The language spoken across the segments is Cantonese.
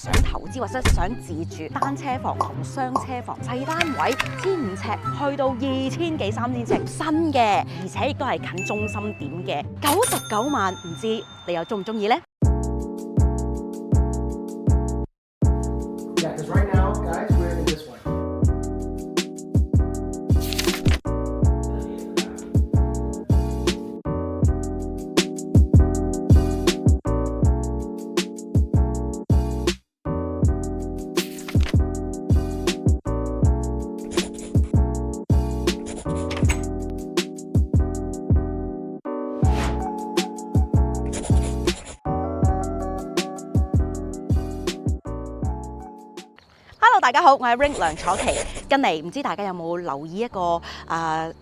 想投資或者想自住單車房同雙車房細單位1500尺去到2000幾3000尺新嘅，而且亦都係近中心點嘅99萬，唔知你又中唔中意呢？ Yeah, because right now, guys, we're in this one. Hello， 大家好，我係 Ring 梁楚琪。近嚟唔知大家有冇留意一個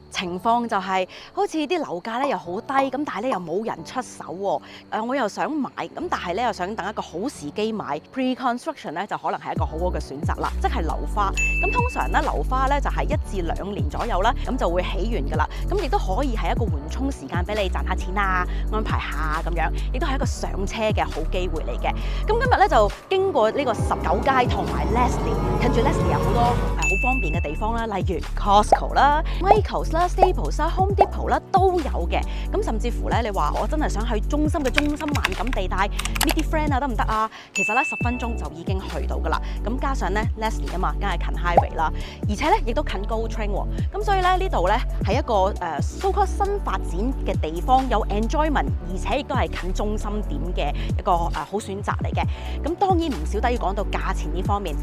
情況，就係好似啲樓價咧又好低，咁但係咧又冇人出手喎。我又想買，咁但係咧又想等一個好時機買 pre-construction 咧，就可能係一個好好嘅選擇啦，即係樓花。咁通常咧樓花咧就係1至2年左右啦，咁就會起完㗎啦。咁亦都可以係一個緩衝時間俾你賺下錢啊，安排下咁樣，亦都係一個上車嘅好機會嚟嘅。咁今日咧就經過呢個19街同埋 Leslie， 近住 Leslie 有好多好方便嘅地方啦，例如 Costco 啦、Michaels 啦、Staples 啦、Home Depot 啦都有嘅。咁甚至乎咧，你話我真係想去中心嘅中心萬錦地帶 meet 啲 friend 啊，得唔得啊？其實咧10分鐘就已經去到噶啦。咁加上咧 Leslie 啊嘛，梗係近 highway 啦，而且咧亦都近 GO Train 喎。咁所以咧呢度咧係一個so called 新發展嘅地方，有 enjoyment， 而且亦都係近中心點嘅一個好選擇嚟嘅。咁當然唔少得要講到價錢呢方面。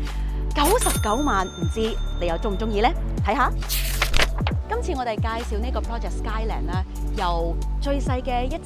99萬，唔知你又中唔中意呢？睇下，今次我哋介紹呢個 Project Skyland 咧，由最細嘅1500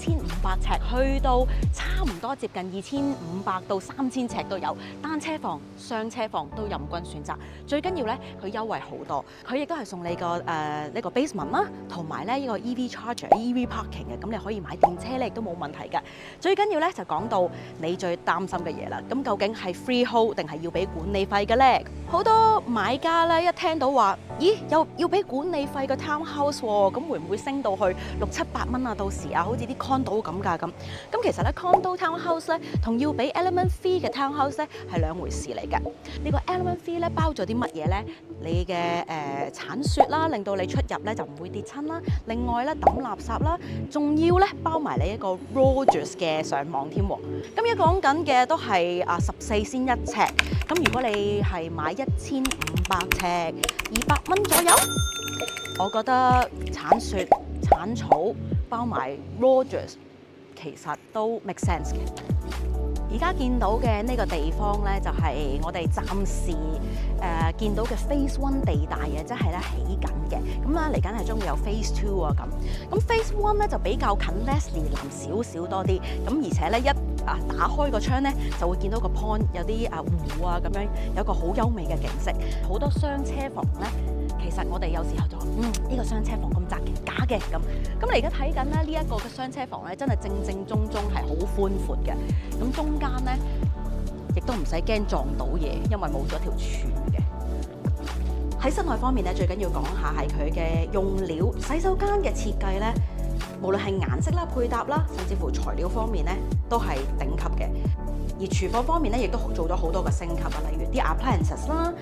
尺去到差唔多接近2500到3000尺都有，單車房、雙車房都任君選擇。最緊要咧，佢優惠好多，佢亦都係送你個呢個 basement 啦，同埋咧呢個 EV charger、EV parking 嘅，咁你可以買電車咧亦都冇問題㗎。最緊要咧就講到你最擔心嘅嘢啦，咁究竟係 freehold 定係要俾管理費嘅咧？好多買家咧一聽到話，咦又要俾管理費個 townhouse 喎，咁會唔會升到去600-700蚊啊？到時啊，好似啲 condo 咁㗎咁。咁其實咧 condo townhouse 咧同要俾 element fee 嘅 townhouse 咧係兩回事嚟嘅。呢個 element fee 咧包咗啲乜嘢咧？你嘅鏟雪啦，令到你出入咧就唔會跌親啦。另外咧抌垃圾啦，仲要咧包埋你一個 Rogers 嘅上網添喎。咁而家講緊嘅都係14先1尺。咁如果你係買1500尺200蚊左右，我覺得鏟雪鏟草包埋 Rogers 其實都 make sense 嘅。而家見到嘅呢個地方咧，就係我哋暫時見到嘅 Phase 1地帶嘅，即係咧起緊嘅。咁啦，嚟緊係將會有 Phase 2啊咁。咁 Phase 1咧就比較近 Leslie 南少少多啲。咁而且咧打開個窗咧，就會見到個 pond 有啲湖啊咁樣，有個好優美嘅景色。好多雙車房咧，其實我哋有時候就話，呢個雙車房咁窄嘅，假嘅咁。咁你而家睇緊咧呢一個嘅雙車房咧，真係正中係好寬闊嘅。咁中間咧，亦都唔使驚撞到嘢，因為冇咗條柱嘅。喺室內方面咧，最緊要講下係佢嘅用料，洗手間嘅設計咧。無論係顏色啦、配搭啦，甚至乎材料方面咧，都係頂級嘅。而廚房方面咧，亦都做咗好多個升級啊，例如啲 appliances 啦，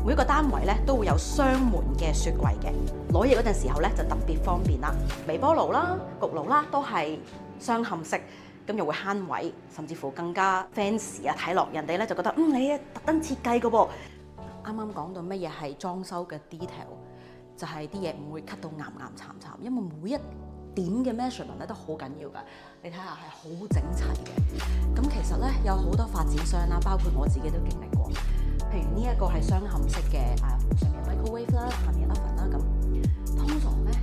每一個單位咧都會有雙門嘅雪櫃嘅，攞嘢嗰陣時候咧就特別方便啦。微波爐啦、焗爐啦都係雙嵌式，咁又會慳位，甚至乎更加 fancy 啊！睇落人哋咧就覺得你特登設計嘅噃。啱啱講到乜嘢係裝修嘅 detail， 就係啲嘢唔會 cut 到岩巉，因為每一點嘅 measurement 咧都好緊要㗎，你睇下係好整齊嘅。咁其實咧有好多發展商啦，包括我自己都經歷過。譬如呢一個係雙嵌式嘅，上面 microwave 啦，下面 oven 啦咁。通常咧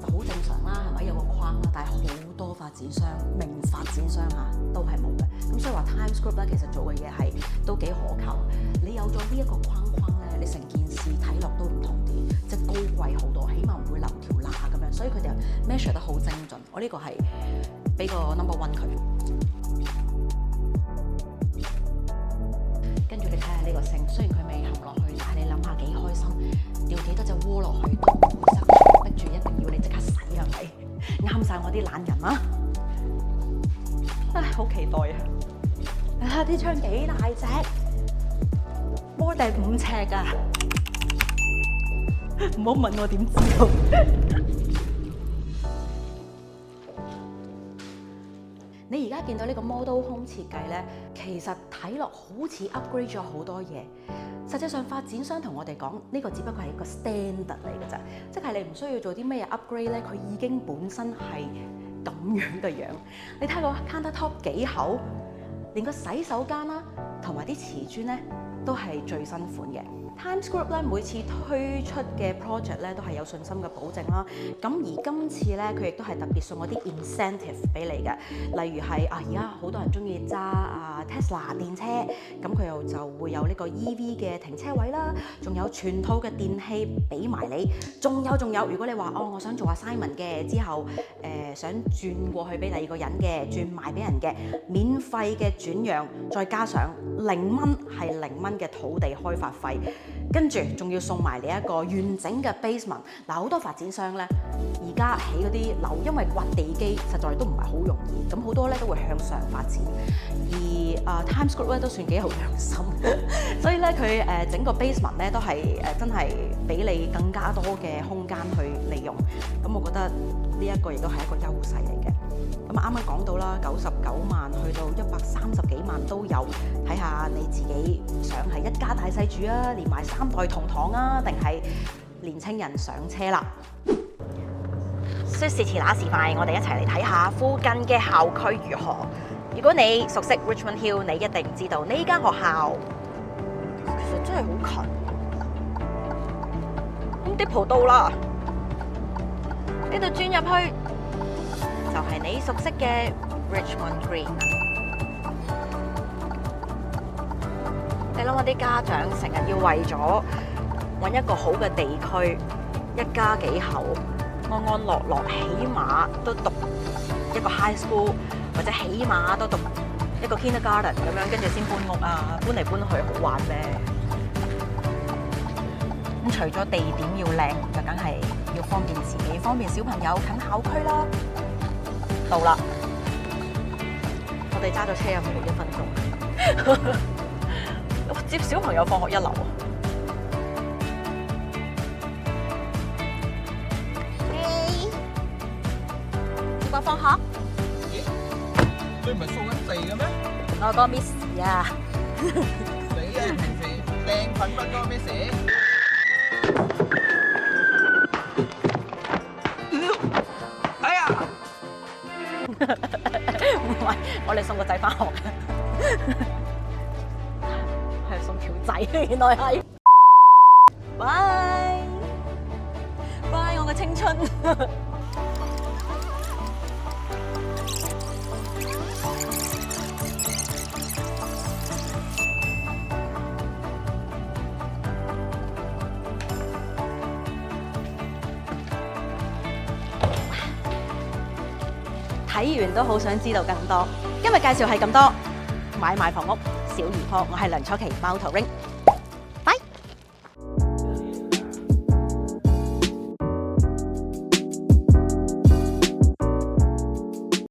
就好正常啦，係咪有個框啦？但係好多發展商、名發展商都係冇嘅。咁所以話 Times Group 咧其實做嘅嘢係都幾可靠。你有咗呢一個框咧，你成件事睇落都唔同啲，即係高貴好多，起碼唔會留條罅咁樣。所以佢哋 measure 得好精準。我呢個係俾個 number 1佢。跟住你睇下呢個星，雖然佢未冚落去，但係你諗下幾開心，掉幾多隻鍋落去都唔會塞住，逼住一定要你即刻洗係咪？啱晒我啲懶人啊！好期待啊！你睇下啲窗幾大隻，more than 5尺㗎。唔好問我點知道。你而家見到呢個 model home 設計咧，其實睇落好似 upgrade 咗好多嘢。實際上發展商同我哋講，呢個只不過係一個 standard 嚟嘅啫，即係你唔需要做啲咩 upgrade 咧，佢已經本身係咁樣嘅樣。你睇個 countertop 幾厚，連個洗手間啦，同埋啲瓷磚咧都係最新款嘅。Times Group 咧每次推出嘅 project 咧都係有信心嘅保證啦。咁而今次咧佢亦都係特別送嗰啲 incentive 俾你嘅，例如係而家好多人中意揸Tesla 電車，咁佢又就會有呢個 EV 嘅停車位啦，仲有全套嘅電器俾埋你，仲有，如果你話我想做assignment嘅之後，想轉過去俾第二個人嘅，轉賣俾人嘅，免費嘅轉讓，再加上0蚊係0蚊嘅土地開發費。跟住仲要送埋你一個完整嘅 basement。嗱，好多發展商咧，而家起嗰啲樓，因為掘地基實在都唔係好容易，咁好多咧都會向上發展。而Times Group 咧都算幾有良心，所以咧佢整個 basement 咧都係真係俾你更加多嘅空間去利用。咁我覺得呢一個亦都係一個優勢嚟嘅。咁啱啱講到啦，99萬去到130幾萬都有，睇下你自己想係一家大細住啊，連埋3代同堂啊，定係年青人上車啦。說時遲那時快，我哋一齊嚟睇下附近嘅校區如何。如果你熟悉 Richmond Hill， 你一定知道呢間學校其實真係好近。咁啲鋪到啦，呢度轉入去就係你熟悉嘅 Richmond Green。你諗下啲家長成日要為咗揾一個好嘅地區，一家幾口安安樂樂，起碼都讀一個 high school， 或者起碼都讀一個 kindergarten 咁樣，跟住先搬屋啊，搬嚟搬去好玩咩？咁除咗地點要靚，就梗係要方便自己，方便小朋友，近校區啦。到啦，我哋揸咗車入去1分鐘。接小朋友放學1樓啊！接我放學？咦？你唔係掃緊地嘅咩？我個 Miss 啊！你係平時掟粉筆嗰個 Miss？哎呀！唔係，我哋送個仔返學嘅。係送條仔，原來係。拜拜，我嘅青春。睇完都好想知道更多。今日介紹係咁多，買賣房屋小兒科，我係梁楚琪，貓頭鷹。